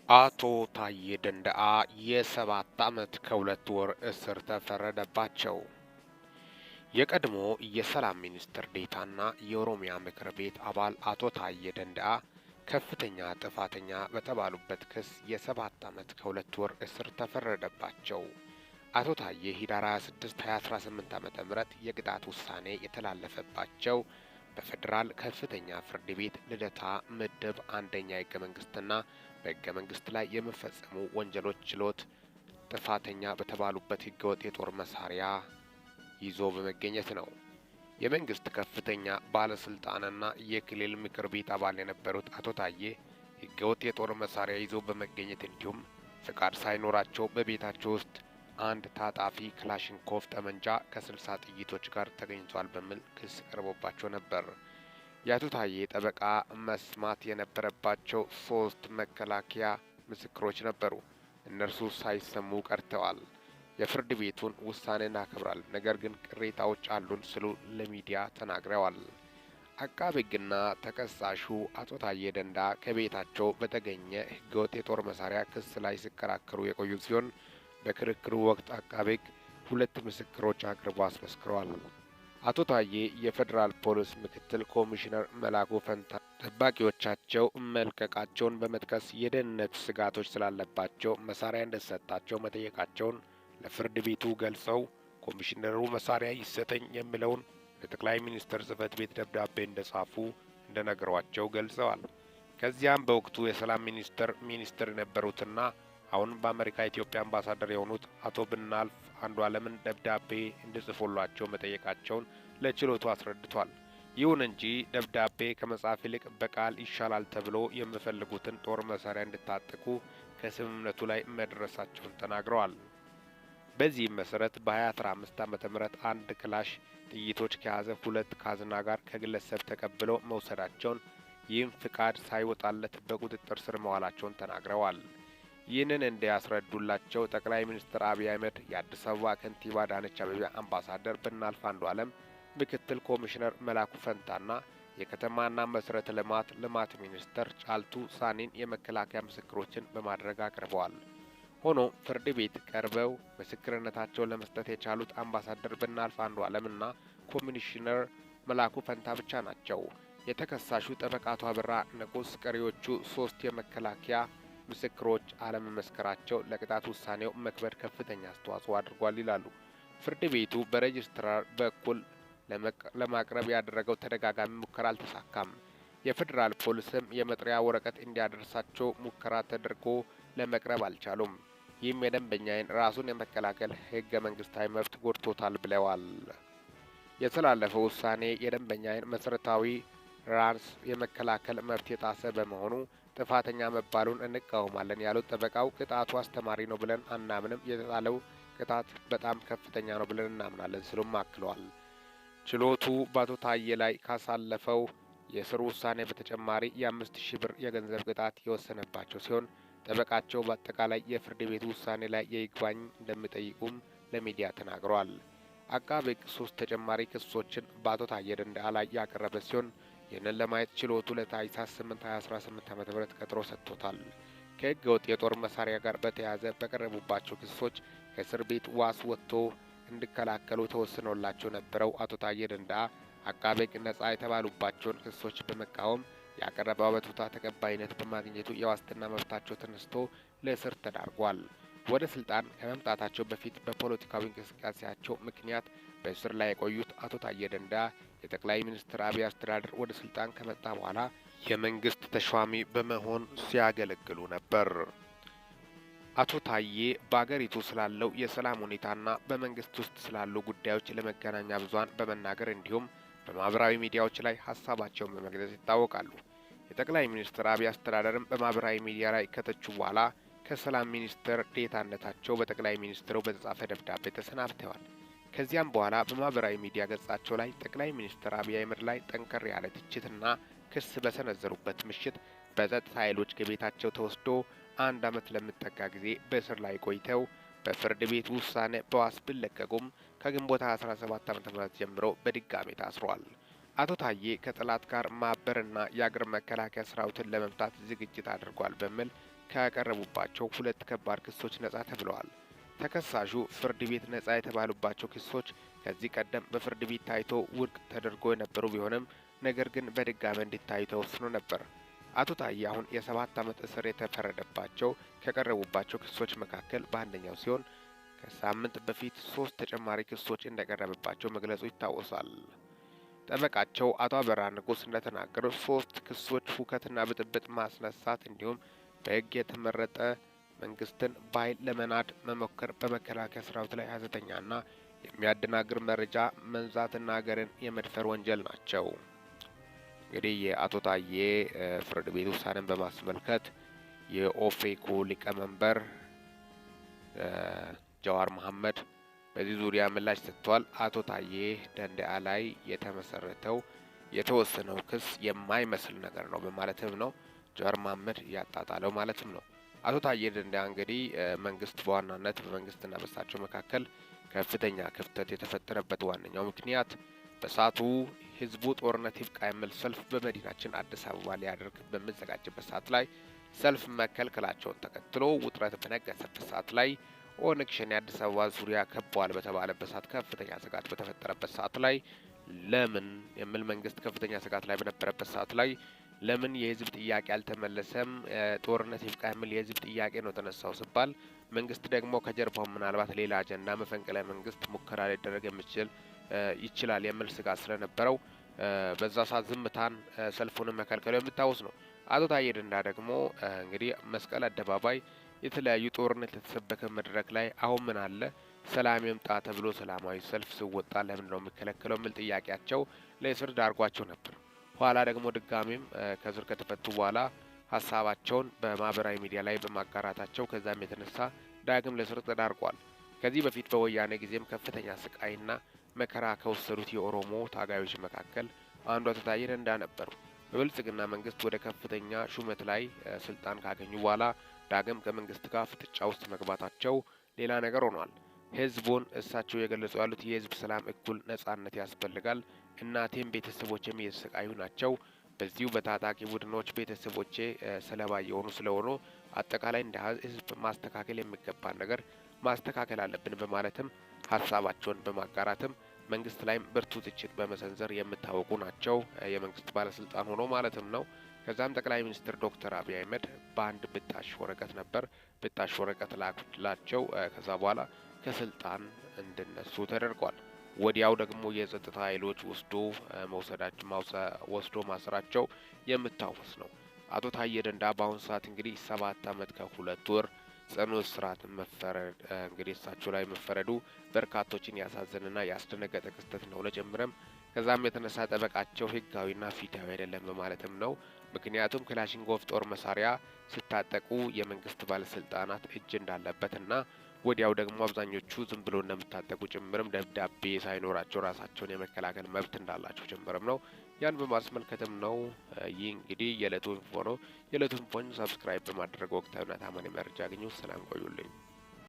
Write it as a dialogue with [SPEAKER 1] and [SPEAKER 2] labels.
[SPEAKER 1] አቶ ታዬ ደንደአ የ7 ዓመት ከ2 ወር እስር ተፈረደባቸው። የቀድሞ የሰላም ሚኒስትር ዴኤታና የኦሮሚያ ምክር ቤት አባል አቶ ታዬ ደንደአ ከፍተኛ ጥፋተኛ በተባሉበት ክስ የ7 ዓመት ከ2 ወር እስር ተፈረደባቸው። አቶ ታዬ ህዳር 26 2018 ዓ.ም የቅጣት ውሳኔ የተላለፈባቸው በፌዴራል ከፍተኛ ፍርድ ቤት ልደታ ምድብ አንደኛ ህገ መንግስትና በህገ መንግስት ላይ የሚፈጸሙ ወንጀሎች ችሎት ጥፋተኛ በተባሉበት ህገወጥ የጦር መሳሪያ ይዞ በመገኘት ነው። የመንግስት ከፍተኛ ባለስልጣንና የክልል ምክር ቤት አባል የነበሩት አቶ ታዬ ህገወጥ የጦር መሳሪያ ይዞ በመገኘት እንዲሁም ፍቃድ ሳይኖራቸው በቤታቸው ውስጥ አንድ ታጣፊ ክላሽንኮቭ ጠመንጃ ከ60 ጥይቶች ጋር ተገኝቷል በሚል ክስ ቀርቦባቸው ነበር። የአቶ ታዬ ጠበቃ መስማት የነበረባቸው 3 መከላከያ ምስክሮች ነበሩ። እነርሱ ሳይሰሙ ቀርተዋል። የፍርድ ቤቱን ውሳኔ እናከብራለን፣ ነገር ግን ቅሬታዎች አሉን ሲሉ ለሚዲያ ተናግረዋል። አቃቤ ሕግና ተከሳሹ አቶ ታዬ ደንደአ ከቤታቸው በተገኘ ህገወጥ የጦር መሳሪያ ክስ ላይ ሲከራከሩ የቆዩ ሲሆን በክርክሩ ወቅት አቃቤ ሕግ 2 ምስክሮች አቅርቦ አስመስክረዋል። አቶ ታዬ የፌዴራል ፖሊስ ምክትል ኮሚሽነር መላኩ ፈንታ ጠባቂዎቻቸው መልቀቃቸውን በመጥቀስ የደህንነት ስጋቶች ስላለባቸው መሳሪያ እንደተሰጣቸው መጠየቃቸውን ለፍርድ ቤቱ ገልጸው ኮሚሽነሩ መሳሪያ ይሰጠኝ የሚለውን ለጠቅላይ ሚኒስትር ጽህፈት ቤት ደብዳቤ እንደጻፉ እንደነገሯቸው ገልጸዋል። ከዚያም በወቅቱ የሰላም ሚኒስትር የነበሩትና አሁን በአሜሪካ ኢትዮጵያ አምባሳደር የሆኑት አቶ ብናልፍ አንዱዓለምን ደብዳቤ እንዲጽፉላቸው መጠየቃቸውን ለችሎቱ አስረድቷል። ይሁን እንጂ ደብዳቤ ከመጻፍ ይልቅ በቃል ይሻላል ተብሎ የሚፈልጉትን ጦር መሳሪያ እንዲታጠቁ ከስምምነቱ ላይ መድረሳቸውን ተናግረዋል። በዚህም መሰረት በ2015 ዓ.ም አንድ ክላሽ ጥይቶች ከያዘ 2 ካዝና ጋር ከግለሰብ ተቀብለው መውሰዳቸውን፣ ይህም ፍቃድ ሳይወጣለት በቁጥጥር ስር መዋላቸውን ተናግረዋል። ይህንን እንዲያስረዱላቸው ጠቅላይ ሚኒስትር አብይ አህመድ፣ የአዲስ አበባ ከንቲባ አዳነች አቤቤ፣ አምባሳደር ብናልፍ አንዱዓለም፣ ምክትል ኮሚሽነር መላኩ ፈንታና የከተማና መሰረተ ልማት ሚኒስትር ጫልቱ ሳኒን የመከላከያ ምስክሮችን በማድረግ አቅርበዋል። ሆኖ ፍርድ ቤት ቀርበው ምስክርነታቸውን ለመስጠት የቻሉት አምባሳደር ብናልፍ አንዱዓለምና ኮሚሽነር መላኩ ፈንታ ብቻ ናቸው። የተከሳሹ ጠበቃ አቶ አበራ ንጉስ ቀሪዎቹ 3 የመከላከያ ምስክሮች አለመመስከራቸው ለቅጣት ውሳኔው መክበድ ከፍተኛ አስተዋጽኦ አድርጓል ይላሉ። ፍርድ ቤቱ በሬጅስትራር በኩል ለማቅረብ ያደረገው ተደጋጋሚ ሙከራ አልተሳካም። የፌዴራል ፖሊስም የመጥሪያ ወረቀት እንዲያደርሳቸው ሙከራ ተደርጎ ለመቅረብ አልቻሉም። ይህም የደንበኛዬን ራሱን የመከላከል ህገ መንግስታዊ መብት ጎድቶታል ብለዋል። የተላለፈው ውሳኔ የደንበኛዬን መሰረታዊ ራስ የመከላከል መብት የጣሰ በመሆኑ ጥፋተኛ መባሉን እንቃወማለን ያሉት ጠበቃው ቅጣቱ አስተማሪ ነው ብለን አናምንም፣ የተጣለው ቅጣት በጣም ከፍተኛ ነው ብለን እናምናለን ሲሉም አክለዋል። ችሎቱ በአቶ ታዬ ላይ ካሳለፈው የእስር ውሳኔ በተጨማሪ የ5000 ብር የገንዘብ ቅጣት የወሰነባቸው ሲሆን ጠበቃቸው በአጠቃላይ የፍርድ ቤት ውሳኔ ላይ የይግባኝ እንደሚጠይቁም ለሚዲያ ተናግረዋል። አቃቤ ሕግ 3 ተጨማሪ ክሶችን በአቶ ታዬ ደንደአ ላይ ያቀረበ ሲሆን ይህንን ለማየት ችሎቱ ለታህሳስ 8 2018 ዓ.ም ቀጠሮ ሰጥቶታል። ከህገ ወጥ የጦር መሳሪያ ጋር በተያያዘ በቀረቡባቸው ክሶች ከእስር ቤት ዋስ ወጥቶ እንዲከላከሉ ተወስኖላቸው ነበረው አቶ ታዬ ደንደአ አቃቤ ሕግ ነጻ የተባሉባቸውን ክሶች በመቃወም ያቀረበው አቤቱታ ተቀባይነት በማግኘቱ የዋስትና መብታቸው ተነስቶ ለእስር ተዳርጓል። ወደ ስልጣን ከመምጣታቸው በፊት በፖለቲካዊ እንቅስቃሴያቸው ምክንያት በእስር ላይ የቆዩት አቶ ታዬ ደንደአ የጠቅላይ ሚኒስትር አብይ አስተዳደር ወደ ስልጣን ከመጣ በኋላ የመንግስት ተሿሚ በመሆን ሲያገለግሉ ነበር። አቶ ታዬ በአገሪቱ ስላለው የሰላም ሁኔታና በመንግስት ውስጥ ስላሉ ጉዳዮች ለመገናኛ ብዙሃን በመናገር እንዲሁም በማህበራዊ ሚዲያዎች ላይ ሀሳባቸውን በመግለጽ ይታወቃሉ። የጠቅላይ ሚኒስትር አብይ አስተዳደርም በማህበራዊ ሚዲያ ላይ ከተቹ በኋላ ከሰላም ሚኒስትር ዴኤታነታቸው በጠቅላይ ሚኒስትሩ በተጻፈ ደብዳቤ ተሰናብተዋል። ከዚያም በኋላ በማህበራዊ ሚዲያ ገጻቸው ላይ ጠቅላይ ሚኒስትር አብይ አህመድ ላይ ጠንከር ያለ ትችትና ክስ በሰነዘሩበት ምሽት በጸጥታ ኃይሎች ከቤታቸው ተወስዶ 1 ዓመት ለሚጠጋ ጊዜ በእስር ላይ ቆይተው በፍርድ ቤት ውሳኔ በዋስ ቢለቀቁም ከግንቦት 17 ዓ.ም ጀምሮ በድጋሚ ታስሯል። አቶ ታዬ ከጠላት ጋር ማበርና የአገር መከላከያ ሰራዊትን ለመምታት ዝግጅት አድርጓል በሚል ካቀረቡባቸው 2 ከባድ ክሶች ነጻ ተብለዋል። ተከሳሹ ፍርድ ቤት ነጻ የተባሉባቸው ክሶች ከዚህ ቀደም በፍርድ ቤት ታይቶ ውድቅ ተደርጎ የነበሩ ቢሆንም ነገር ግን በድጋሚ እንዲታዩ ተወስኖ ነበር። አቶ ታዬ አሁን የ7 ዓመት እስር የተፈረደባቸው ከቀረቡባቸው ክሶች መካከል በአንደኛው ሲሆን ከሳምንት በፊት 3 ተጨማሪ ክሶች እንደቀረበባቸው መግለጹ ይታወሳል። ጠበቃቸው አቶ አበራ ንጉስ እንደተናገሩት 3 ክሶች ሁከትና ብጥብጥ ማስነሳት እንዲሁም በሕግ የተመረጠ መንግስትን በኃይል ለመናድ መሞከር፣ በመከላከያ ሰራዊት ላይ ሐሰተኛና የሚያደናግር መረጃ መንዛትና ሀገርን የመድፈር ወንጀል ናቸው። እንግዲህ የአቶ ታዬ ፍርድ ቤት ውሳኔን በማስመልከት የኦፌኮ ሊቀመንበር ጀዋር መሐመድ በዚህ ዙሪያ ምላሽ ሰጥቷል። አቶ ታዬ ደንደአ ላይ የተመሰረተው የተወሰነው ክስ የማይመስል ነገር ነው በማለትም ነው ጀዋር መሐመድ ያጣጣለው ማለትም ነው። አቶ ታዬ ደንደአ እንግዲህ መንግስት በዋናነት በመንግስትና በሳቸው መካከል ከፍተኛ ክፍተት የተፈጠረበት ዋነኛው ምክንያት በሰዓቱ ህዝቡ ጦርነት ይብቃ የሚል ሰልፍ በመዲናችን አዲስ አበባ ሊያደርግ በሚዘጋጅበት ሰዓት ላይ ሰልፍ መከልከላቸውን ተከትሎ ውጥረት በነገሰበት ሰዓት ላይ ኦነግ ሸኔ አዲስ አበባ ዙሪያ ከበዋል በተባለበት ሰዓት ከፍተኛ ስጋት በተፈጠረበት ሰዓት ላይ ለምን የሚል መንግስት ከፍተኛ ስጋት ላይ በነበረበት ሰዓት ላይ ለምን የህዝብ ጥያቄ አልተመለሰም? ጦርነት ይብቃ የሚል የህዝብ ጥያቄ ነው ተነሳው ሲባል መንግስት ደግሞ ከጀርባው ምናልባት ሌላ አጀንዳ መፈንቅለ መንግስት ሙከራ ሊደረግ ይችላል የሚል ስጋት ስለነበረው በዛ ሰዓት ዝምታን ሰልፉንም መከልከሉ የሚታወስ ነው። አቶ ታዬ ደንደአ ደግሞ እንግዲህ መስቀል አደባባይ የተለያዩ ጦርነት የተሰበከ መድረክ ላይ አሁን ምን አለ ሰላም ይምጣ ተብሎ ሰላማዊ ሰልፍ ሲወጣ ለምን ነው የሚከለከለው የሚል ጥያቄያቸው ለእስር ዳርጓቸው ነበር። ኋላ ደግሞ ድጋሚም ከእስር ከተፈቱ በኋላ ሀሳባቸውን በማህበራዊ ሚዲያ ላይ በማጋራታቸው ከዛም የተነሳ ዳግም ለእስር ተዳርጓል። ከዚህ በፊት በወያኔ ጊዜም ከፍተኛ ስቃይና መከራ ከወሰዱት የኦሮሞ ታጋዮች መካከል አንዱ አቶ ታዬ ደንደአ ነበሩ። በብልጽግና መንግስት ወደ ከፍተኛ ሹመት ላይ ስልጣን ካገኙ በኋላ ዳግም ከመንግስት ጋር ፍጥጫ ውስጥ መግባታቸው ሌላ ነገር ሆኗል። ህዝቡን እሳቸው የገለጹ ያሉት የህዝብ ሰላም፣ እኩል ነጻነት ያስፈልጋል። እናቴም ቤተሰቦቼም እየተሰቃዩ ናቸው። በዚሁ በታጣቂ ቡድኖች ቤተሰቦቼ ሰለባ የሆኑ ስለሆኑ አጠቃላይ እንደ ህዝብ ማስተካከል የሚገባን ነገር ማስተካከል አለብን በማለትም ሀሳባቸውን በማጋራትም መንግስት ላይም ብርቱ ትችት በመሰንዘር የሚታወቁ ናቸው። የመንግስት ባለስልጣን ሆኖ ማለትም ነው። ከዛም ጠቅላይ ሚኒስትር ዶክተር አብይ አህመድ በአንድ ብጣሽ ወረቀት ነበር ብጣሽ ወረቀት ላኩላቸው። ከዛ በኋላ ከስልጣን እንዲነሱ ተደርጓል። ወዲያው ደግሞ የጸጥታ ኃይሎች ወስዶ ማሰራቸው የሚታወስ ነው። አቶ ታዬ ደንደአ በአሁኑ ሰዓት እንግዲህ 7 ዓመት ከ2 ወር ጽኑ እስራት መፈረድ እንግዲህ እሳቸው ላይ መፈረዱ በርካቶችን ያሳዘነና ያስደነገጠ ክስተት ነው ለጀምረም ከዛም የተነሳ ጠበቃቸው ህጋዊና ፊታዊ አይደለም በማለትም ነው። ምክንያቱም ክላሽንኮቭ ጦር መሳሪያ ሲታጠቁ የመንግስት ባለስልጣናት እጅ እንዳለበትና ወዲያው ደግሞ አብዛኞቹ ዝም ብሎ እንደምታጠቁ ጭምርም ደብዳቤ ሳይኖራቸው ራሳቸውን የመከላከል መብት እንዳላቸው ጭምርም ነው። ያን በማስመልከትም ነው። ይህ እንግዲህ የዕለቱ ኢንፎ ነው። የዕለቱ ኢንፎን ሰብስክራይብ በማድረግ ወቅታዊና ታማኝ መረጃ ያገኙ። ሰላም ቆዩልኝ።